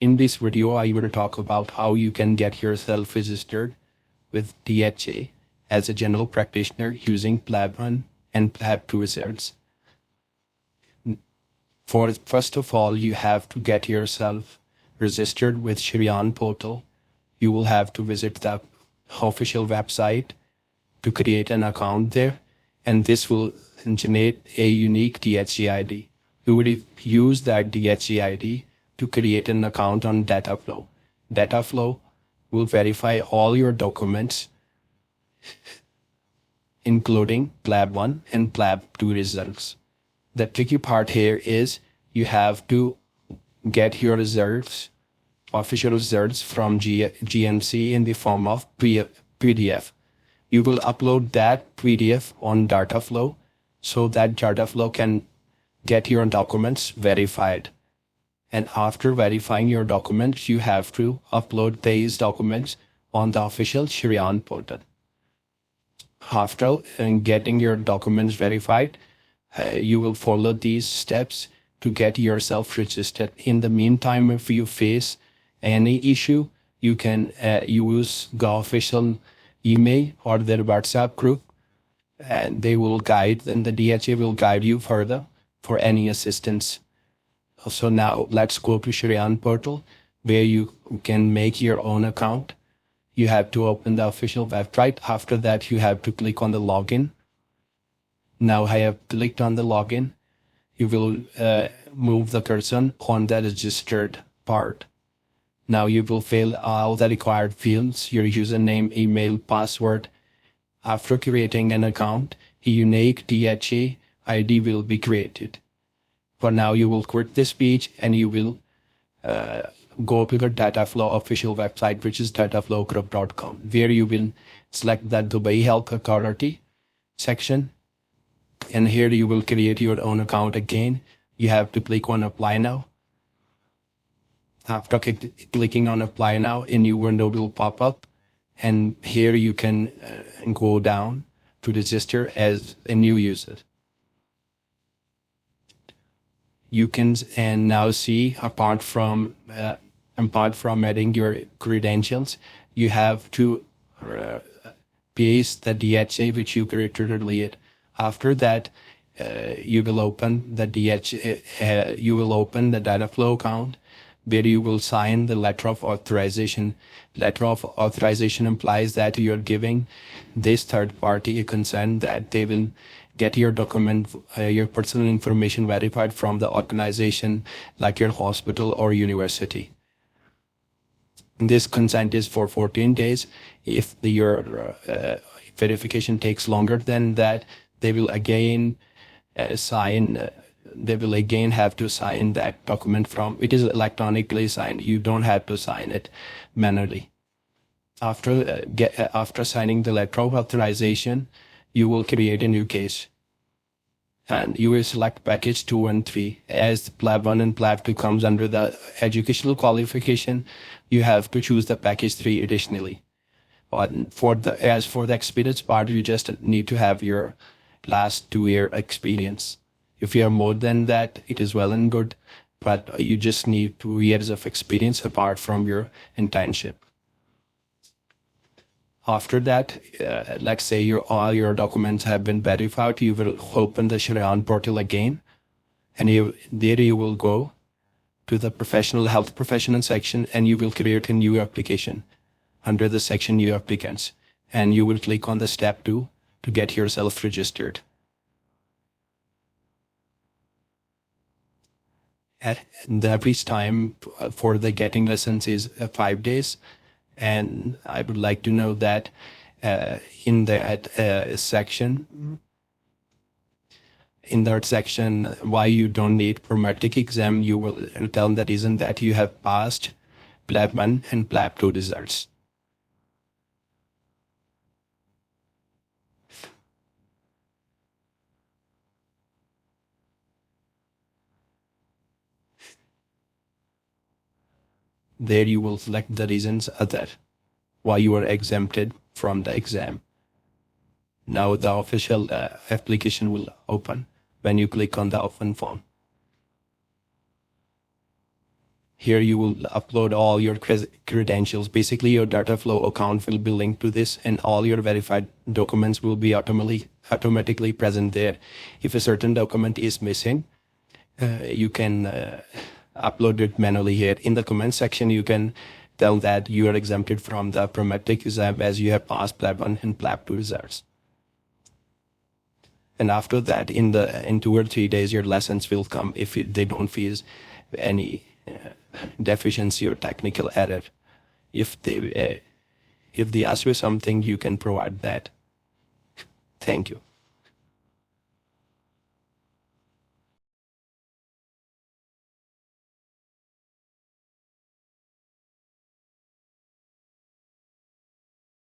In this video, I will talk about how you can get yourself registered with DHA as a general practitioner using PLAB 1 and PLAB 2 results. First of all, you have to get yourself registered with Sheryan Portal. You will have to visit the official website to create an account there, and this will generate a unique DHA-ID. You will use that DHA-ID to create an account on Dataflow. Dataflow will verify all your documents, including PLAB 1 and PLAB 2 results. The tricky part here is you have to get your results, official results from GMC in the form of PDF. You will upload that PDF on Dataflow so that Dataflow can get your documents verified. And after verifying your documents, you have to upload these documents on the official Sheryan Portal. After getting your documents verified, you will follow these steps to get yourself registered. In the meantime, if you face any issue, you can use the official email or their WhatsApp group, and they will guide, and the DHA will guide you further for any assistance. So now let's go to Sheryan Portal, where you can make your own account. You have to open the official website. After that, you have to click on the login. Now I have clicked on the login. You will move the cursor on the registered part. Now you will fill all the required fields, your username, email, password. After creating an account, a unique DHA ID will be created. For now, you will quit this page and you will go to the Dataflow official website, which is dataflowgroup.com, where you will select the Dubai Health Authority section. And here you will create your own account again. You have to click on Apply Now. After clicking on Apply Now, a new window will pop up. And here you can go down to register as a new user. You can and now see, apart from adding your credentials, you have to paste the DHA which you created earlier. After that, you will open the DHA. You will open the Dataflow account, where you will sign the letter of authorization. Letter of authorization implies that you are giving this third party a consent that they will get your your personal information verified from the organization, like your hospital or university. This consent is for 14 days. If your verification takes longer than that, they will again they will again have to sign that document from. It is electronically signed. You don't have to sign it manually. After signing the letter of authorization, you will create a new case. And you will select package 2 and 3. As PLAB 1 and PLAB 2 comes under the educational qualification, you have to choose the package 3 additionally. But as for the experience part, you just need to have your last 2-year experience. If you are more than that, it is well and good, but you just need 2 years of experience apart from your internship. After that, let's say all your documents have been verified, you will open the Sheryan Portal again, and there you will go to the health professional section, and you will create a new application under the section New Applicants, and you will click on the step 2 to get yourself registered. And the average time for the getting license is 5 days. And I would like to know that in that section, why you don't need PLAB exam, you will tell the reason that you have passed PLAB 1 and PLAB 2 results. There you will select the reasons that why you are exempted from the exam. Now the official application will open when you click on the open form. Here you will upload all your credentials. Basically, your Dataflow account will be linked to this, and all your verified documents will be automatically present there. If a certain document is missing, you can upload it manually here. In the comment section, you can tell that you are exempted from the PLAB exam as you have passed PLAB 1 and PLAB 2 results. And after that, in 2 or 3 days, your lessons will come if they don't face any deficiency or technical error. If they ask you something, you can provide that. Thank you.